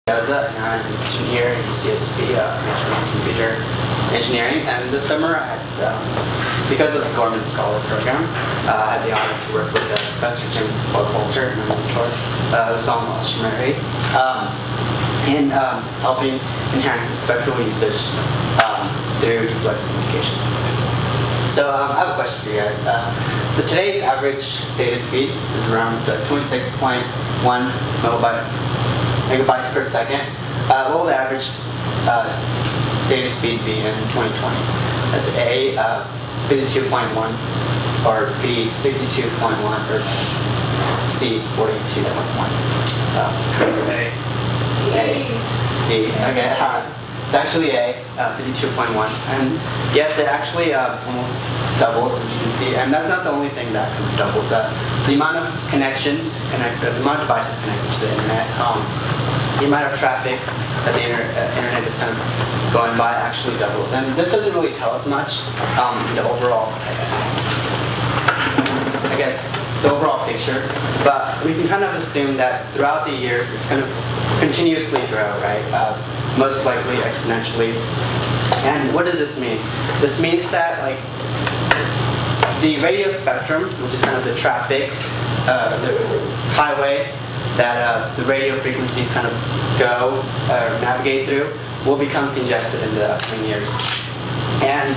Mendoza, and I'm a student here at UCSB, major in computer engineering. And this summer, because of the Gorman Scholar Program, I had the honor to work with Professor Jim Walter, and my mentor, Sam Ashmari, in helping enhance the spectral usage through duplex communication. So I have a question for you guys. So today's average data speed is around 26.1 megabytes per second. What will the average data speed be in 2020? That's A, 52.1, or B, 62.1, or C, 42.1. That's A. B. Okay. It's actually A, 52.1, and yes, it actually almost doubles, as you can see. And that's not the only thing that kind of doubles. The amount of connections, the amount of devices connected to the internet, the amount of traffic that the internet is kind of going by actually doubles. And this doesn't really tell us much. The overall, I guess, the overall picture, but we can kind of assume that throughout the years it's going to continuously grow, right? Most likely exponentially. And what does this mean? This means that the radio spectrum, which is kind of the traffic, the highway that the radio frequencies kind of go or navigate through, will become congested in the upcoming years. And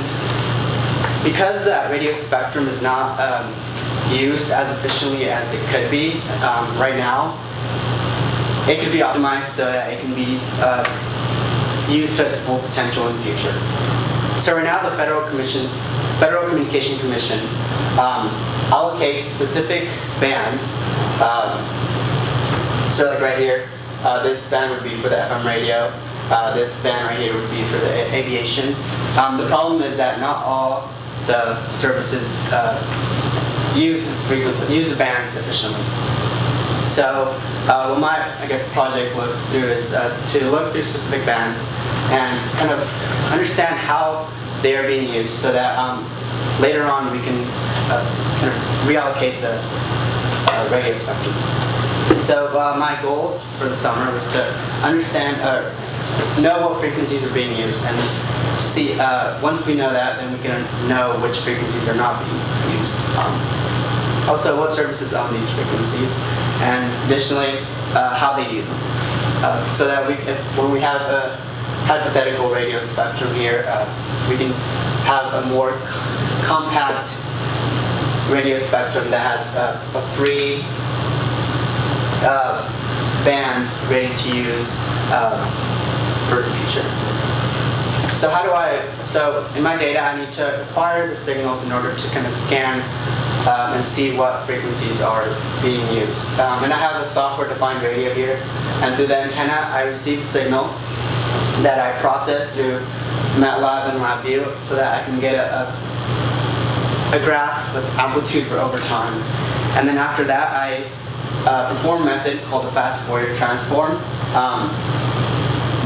because that radio spectrum is not used as efficiently as it could be right now, it could be optimized so that it can be used to its full potential in the future. So right now, the Federal Communication Commission allocates specific bands. So like right here, this band would be for the FM radio. This band right here would be for the aviation. The problem is that not all the services use the bands efficiently. So what my project looks through is to look through specific bands and kind of understand how they are being used, so that later on we can kind of reallocate the radio spectrum. So my goals for the summer was to understand know what frequencies are being used, and to see once we know that, then we can know which frequencies are not being used. Also, what services own these frequencies, and additionally, how they use them. So that when we have a hypothetical radio spectrum here, we can have a more compact radio spectrum that has a free band ready to use for the future. So so in my data, I need to acquire the signals in order to kind of scan and see what frequencies are being used. And I have a software-defined radio here, and through the antenna, I receive a signal that I process through MATLAB and LabVIEW, so that I can get a graph with amplitude for over time. And then after that, I perform a method called the fast Fourier transform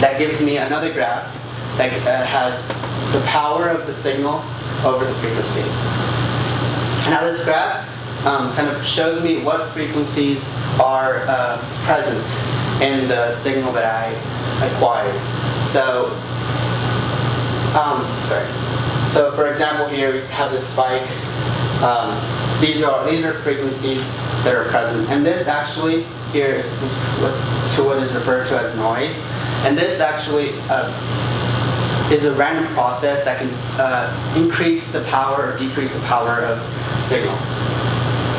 that gives me another graph that has the power of the signal over the frequency. Now this graph kind of shows me what frequencies are present in the signal that I acquired. So, So for example, here we have this spike. These are frequencies that are present, and this actually here is what is referred to as noise. And this actually is a random process that can increase the power or decrease the power of signals.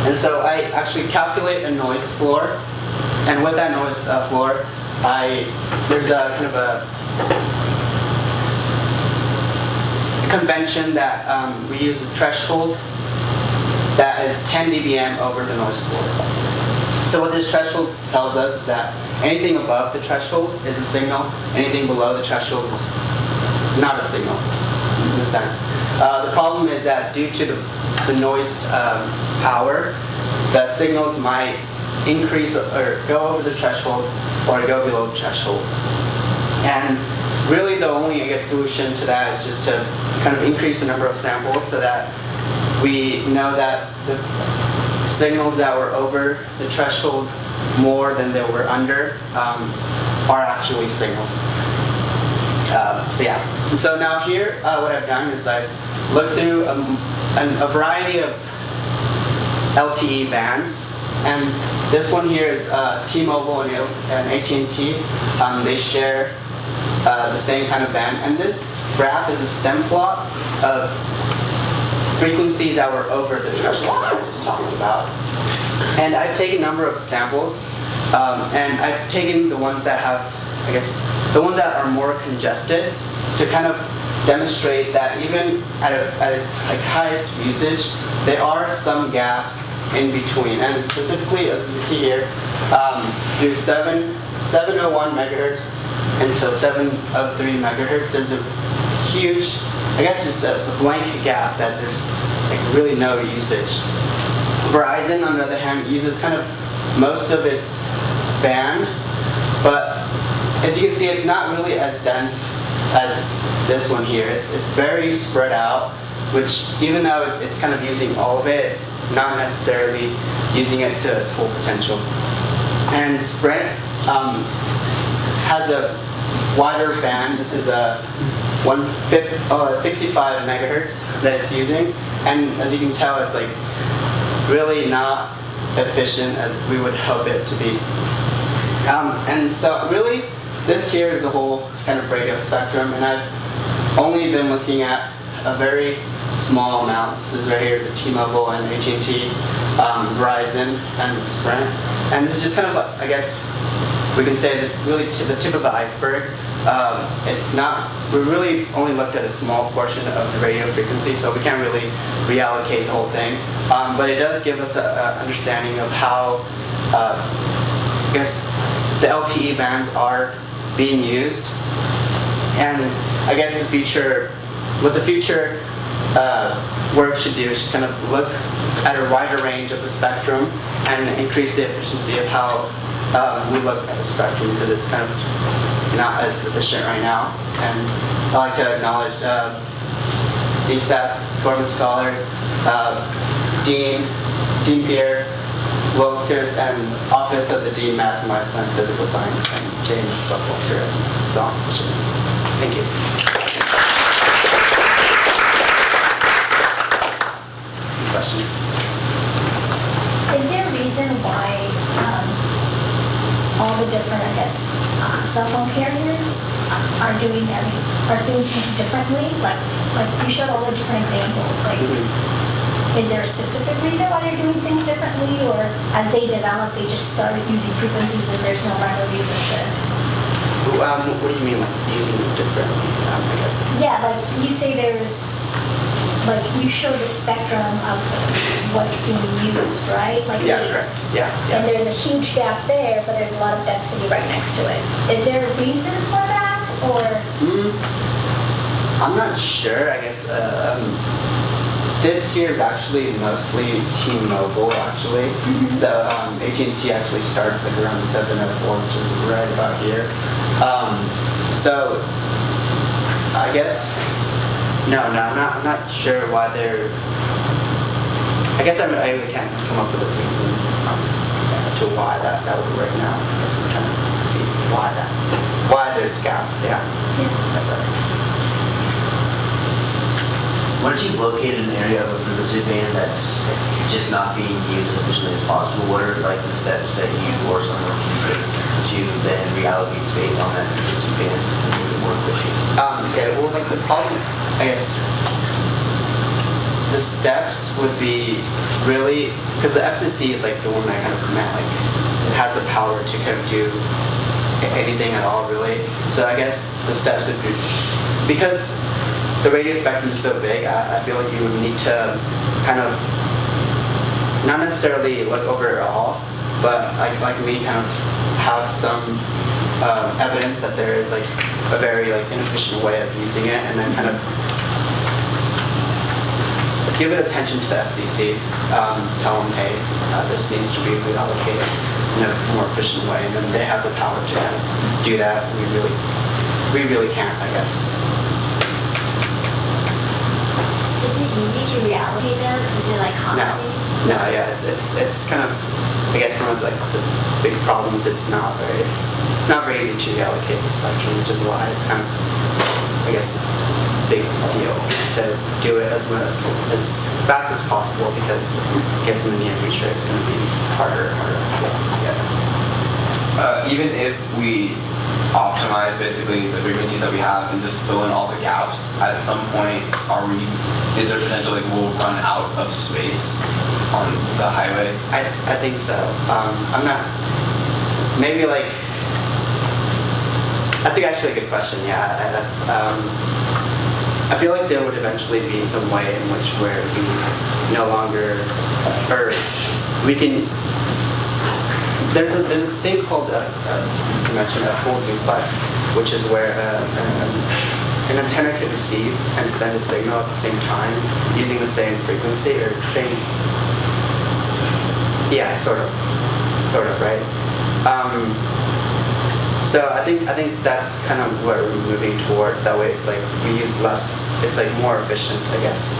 And so I actually calculate a noise floor, and with that noise floor, there's a kind of a convention that we use a threshold that is 10 dBm over the noise floor. So what this threshold tells us is that anything above the threshold is a signal, anything below the threshold is not a signal, in a sense. The problem is that due to the noise power, the signals might increase or go over the threshold or go below the threshold. And really the only, solution to that is just to kind of increase the number of samples, so that we know that the signals that were over the threshold more than they were under are actually signals. So yeah. So now here, what I've done is I've looked through a variety of LTE bands, and this one here is T-Mobile and AT&T. They share the same kind of band, and this graph is a stem plot of frequencies that were over the threshold that I just talked about. And I've taken a number of samples, and I've taken the ones that have, I guess, the ones that are more congested to kind of demonstrate that even at its like highest usage, there are some gaps in between. And specifically, as you see here, through 701 megahertz until 703 megahertz, there's a huge, I guess just a blank gap that there's like really no usage. Verizon, on the other hand, uses kind of most of its band, but as you can see, it's not really as dense as this one here. It's very spread out, which even though it's kind of using all of it, it's not necessarily using it to its full potential. And Sprint has a wider band. This is a 65 megahertz that it's using, and as you can tell, it's like really not efficient as we would hope it to be. And so really, this here is the whole kind of radio spectrum, and I've only been looking at a very small amount. This is right here, the T-Mobile and AT&T, Verizon, and Sprint. And this is just kind of, I guess, we can say is really to the tip of the iceberg. It's not, we really only looked at a small portion of the radio frequency, so we can't really reallocate the whole thing. But it does give us an understanding of how, I guess, the LTE bands are being used. And I guess what the future work should do is kind of look at a wider range of the spectrum and increase the efficiency of how we look at the spectrum, because it's kind of not as efficient right now. And I'd like to acknowledge CSAP, Gorman Scholar, Dean Pierre, Wilskers, and Office of the Dean Math, Life Science, Physical Science, and James Buckwalter. So, thank you. Any questions? Is there a reason why all the different, I guess, cell phone carriers are doing things differently? Like you showed all the different examples. Like, is there a specific reason why they're doing things differently, or as they develop, they just started using frequencies and there's no rhyme or reason to? What do you mean, like using them differently? I guess. Yeah, like you say there's, like you show the spectrum of what's being used, right? Like yeah, correct. Yeah. And there's a huge gap there, but there's a lot of density right next to it. Is there a reason for that, or? I'm not sure. I guess this here is actually mostly T-Mobile, actually. So AT&T actually starts like around 704, which is right about here. So I guess. No, I'm not sure why they're. I guess I really can't come up with a reason as to why that would work now. I guess we're trying to see why there's gaps. Yeah. That's it. Once you've located an area of a frequency band that's just not being used as efficiently as possible, what are like the steps that you or someone can take to then reallocate space on that frequency band to make it more efficient? Well, like the problem, I guess, the steps would be really, because the FCC is like the one that kind of like it has the power to kind of do anything at all, really. So I guess the steps would be, because the radio spectrum is so big, I feel like you would need to kind of not necessarily look over it all, but like me kind of have some evidence that there is like a very like inefficient way of using it, and then kind of give it attention to the FCC, tell them, hey, this needs to be reallocated in a more efficient way, and then they have the power to kind of do that. We really can't, I guess. Is it easy to reallocate them? Is it like costly? No. No, yeah, it's kind of, I guess one of like the big problems. It's not very easy to reallocate the spectrum, which is why it's kind of, I guess, a big deal to do it as fast as possible, because I guess in the near future it's going to be harder and harder to get. Even if we optimize basically the frequencies that we have and just fill in all the gaps, at some point is there potential like we'll run out of space on the highway? I think so. I'm not, maybe like, that's actually a good question. Yeah, I feel like there would eventually be some way in which where we no longer, or we can, there's a thing called, as you mentioned, a full duplex, which is where an antenna can receive and send a signal at the same time using the same frequency or same, yeah, sort of, right? So I think that's kind of where we're moving towards. That way, it's like we use less. It's like more efficient, I guess.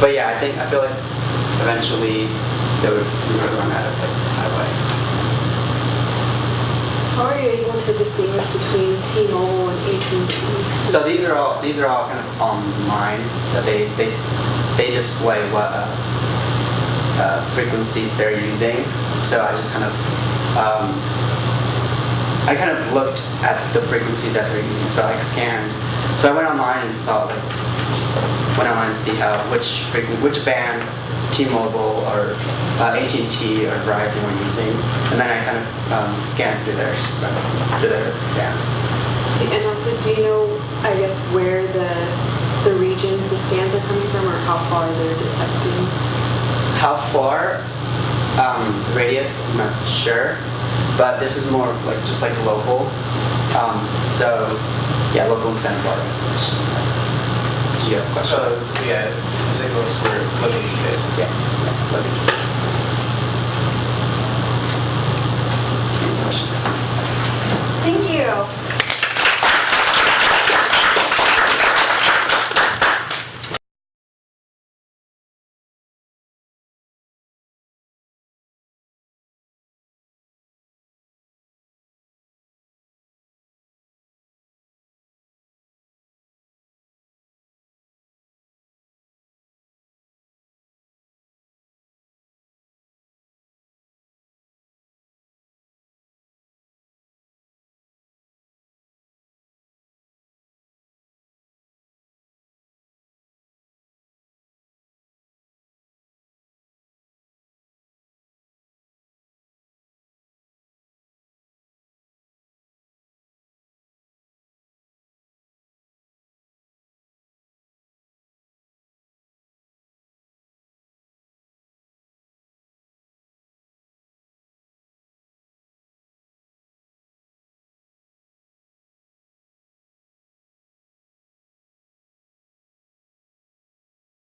But yeah, I feel like eventually we would run out of the highway. How are you able to distinguish between T-Mobile and AT&T? So these are all kind of online. That they display what frequencies they're using. So I just kind of looked at the frequencies that they're using. So I scanned. So I went online and saw to see which bands T-Mobile or AT&T or Verizon were using, and then I kind of scanned through their bands. And also, do you know, I guess, where the regions the scans are coming from, or how far they're detecting? How far? Radius, I'm not sure, but this is more like just like local. So yeah, local in Santa Barbara. Do you have a question? So yeah, the signals for location based. Yeah, location. Any questions? Thank you.